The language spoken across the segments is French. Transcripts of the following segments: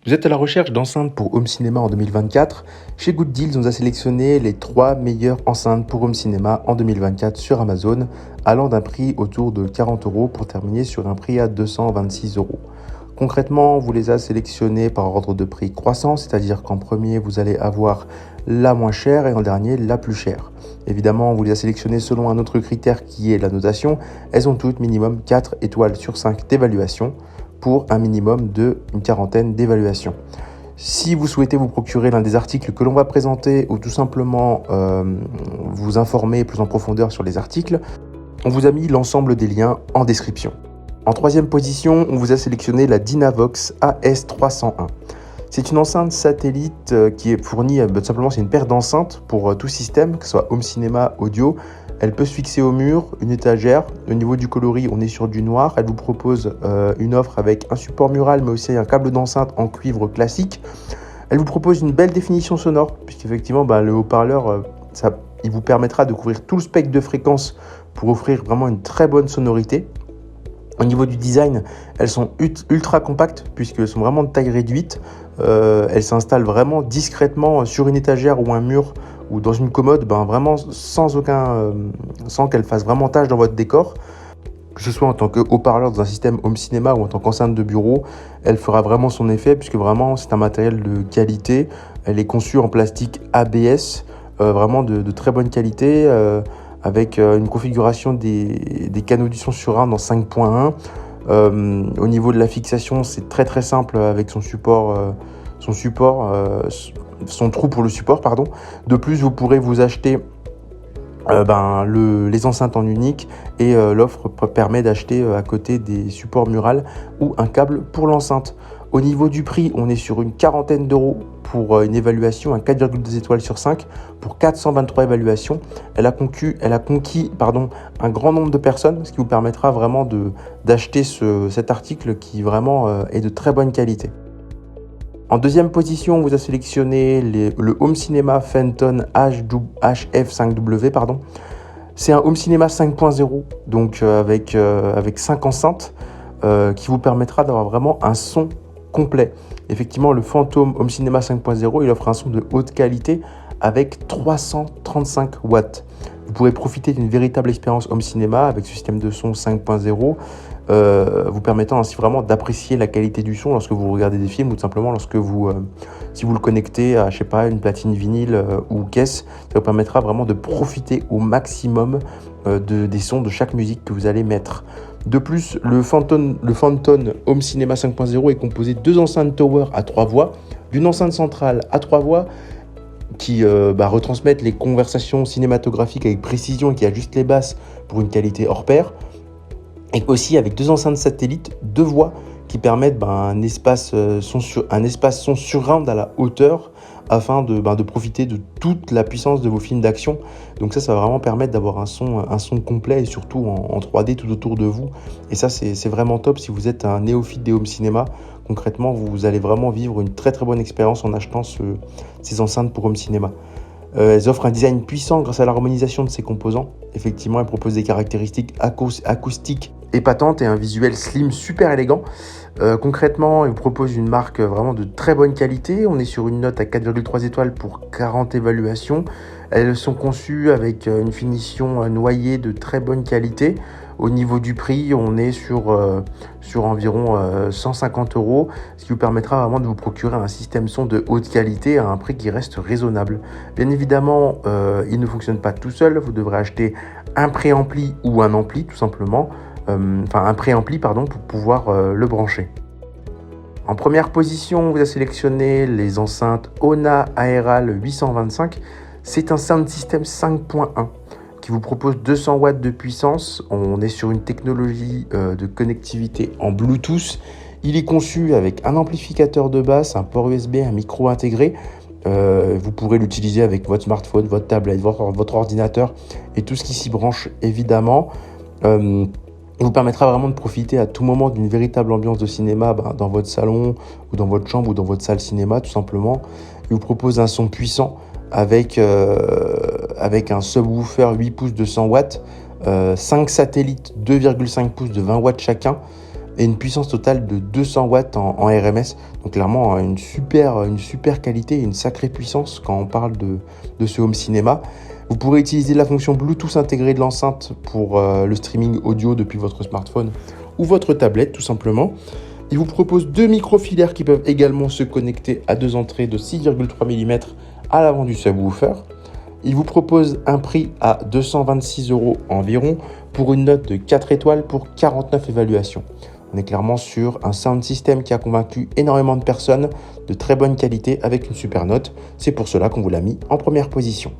Vous êtes à la recherche d'enceintes pour home cinéma en 2024? Chez Good Deals, on a sélectionné les 3 meilleures enceintes pour home cinéma en 2024 sur Amazon, allant d'un prix autour de 40 € pour terminer sur un prix à 226 €. Concrètement, on vous les a sélectionnées par ordre de prix croissant, c'est-à-dire qu'en premier, vous allez avoir la moins chère et en dernier, la plus chère. Évidemment, on vous les a sélectionnées selon un autre critère qui est la notation. Elles ont toutes minimum 4 étoiles sur 5 d'évaluation, pour un minimum d'une quarantaine d'évaluations. Si vous souhaitez vous procurer l'un des articles que l'on va présenter ou tout simplement vous informer plus en profondeur sur les articles, on vous a mis l'ensemble des liens en description. En troisième position, on vous a sélectionné la Dynavox AS301. C'est une enceinte satellite qui est fournie, tout simplement c'est une paire d'enceintes pour tout système, que ce soit home cinéma, audio. Elle peut se fixer au mur, une étagère. Au niveau du coloris, on est sur du noir. Elle vous propose une offre avec un support mural, mais aussi un câble d'enceinte en cuivre classique. Elle vous propose une belle définition sonore, puisqu'effectivement, le haut-parleur, il vous permettra de couvrir tout le spectre de fréquences pour offrir vraiment une très bonne sonorité. Au niveau du design, elles sont ultra compactes, puisqu'elles sont vraiment de taille réduite. Elles s'installent vraiment discrètement sur une étagère ou un mur, ou dans une commode, vraiment sans qu'elle fasse vraiment tâche dans votre décor. Que ce soit en tant que haut-parleur dans un système home cinéma ou en tant qu'enceinte de bureau, elle fera vraiment son effet, puisque vraiment c'est un matériel de qualité. Elle est conçue en plastique ABS, vraiment de très bonne qualité, avec une configuration des canaux du son surround en 5.1. Au niveau de la fixation, c'est très très simple avec son trou pour le support, pardon. De plus, vous pourrez vous acheter les enceintes en unique et l'offre permet d'acheter à côté des supports murales ou un câble pour l'enceinte. Au niveau du prix, on est sur une quarantaine d'euros pour une évaluation à 4,2 étoiles sur 5 pour 423 évaluations. Elle a conquis un grand nombre de personnes, ce qui vous permettra vraiment d'acheter cet article qui vraiment est de très bonne qualité. En deuxième position, on vous a sélectionné le Home Cinema Fenton HF5W. C'est un Home Cinema 5.0, donc avec 5 enceintes, qui vous permettra d'avoir vraiment un son complet. Effectivement, le Phantom Home Cinema 5.0, il offre un son de haute qualité avec 335 watts. Vous pourrez profiter d'une véritable expérience home cinéma avec ce système de son 5.0, vous permettant ainsi vraiment d'apprécier la qualité du son lorsque vous regardez des films ou tout simplement si vous le connectez à une platine vinyle ou caisse. Ça vous permettra vraiment de profiter au maximum des sons de chaque musique que vous allez mettre. De plus, le Phantom Home Cinema 5.0 est composé de 2 enceintes Tower à 3 voix, d'une enceinte centrale à 3 voix qui retransmettent les conversations cinématographiques avec précision et qui ajustent les basses pour une qualité hors pair. Et aussi avec 2 enceintes satellites, 2 voix qui permettent un espace son surround à la hauteur afin de profiter de toute la puissance de vos films d'action. Donc ça va vraiment permettre d'avoir un son complet et surtout en 3D tout autour de vous. Et ça, c'est vraiment top si vous êtes un néophyte des home cinéma. Concrètement, vous allez vraiment vivre une très très bonne expérience en achetant ces enceintes pour home cinéma. Elles offrent un design puissant grâce à l'harmonisation de ses composants. Effectivement, elles proposent des caractéristiques acoustiques épatantes et un visuel slim super élégant. Concrètement, elles vous proposent une marque vraiment de très bonne qualité. On est sur une note à 4,3 étoiles pour 40 évaluations. Elles sont conçues avec une finition noyée de très bonne qualité. Au niveau du prix, on est sur environ 150 €, ce qui vous permettra vraiment de vous procurer un système son de haute qualité à un prix qui reste raisonnable. Bien évidemment, il ne fonctionne pas tout seul. Vous devrez acheter un préampli ou un ampli tout simplement. Un préampli pour pouvoir le brancher. En première position, on vous a sélectionné les enceintes Ona Aeral 825. C'est un sound system 5.1 qui vous propose 200 watts de puissance. On est sur une technologie de connectivité en Bluetooth. Il est conçu avec un amplificateur de basse, un port USB, un micro intégré. Vous pourrez l'utiliser avec votre smartphone, votre tablette, votre ordinateur et tout ce qui s'y branche évidemment. Il vous permettra vraiment de profiter à tout moment d'une véritable ambiance de cinéma dans votre salon ou dans votre chambre ou dans votre salle cinéma tout simplement. Il vous propose un son puissant avec un subwoofer 8 pouces de 100 watts, 5 satellites 2,5 pouces de 20 watts chacun, et une puissance totale de 200 watts en RMS. Donc clairement, une super qualité, une sacrée puissance quand on parle de ce home cinéma. Vous pourrez utiliser la fonction Bluetooth intégrée de l'enceinte pour le streaming audio depuis votre smartphone ou votre tablette tout simplement. Il vous propose 2 micro-filaires qui peuvent également se connecter à 2 entrées de 6,3 mm à l'avant du subwoofer. Il vous propose un prix à 226 € environ pour une note de 4 étoiles pour 49 évaluations. On est clairement sur un sound system qui a convaincu énormément de personnes, de très bonne qualité avec une super note. C'est pour cela qu'on vous l'a mis en première position.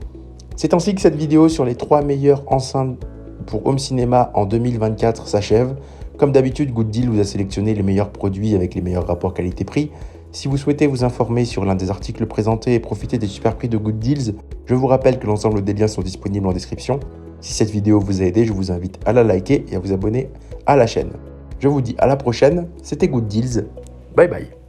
C'est ainsi que cette vidéo sur les 3 meilleures enceintes pour home cinéma en 2024 s'achève. Comme d'habitude, Good Deal vous a sélectionné les meilleurs produits avec les meilleurs rapports qualité-prix. Si vous souhaitez vous informer sur l'un des articles présentés et profiter des super prix de Good Deals, je vous rappelle que l'ensemble des liens sont disponibles en description. Si cette vidéo vous a aidé, je vous invite à la liker et à vous abonner à la chaîne. Je vous dis à la prochaine, c'était Good Deals. Bye bye.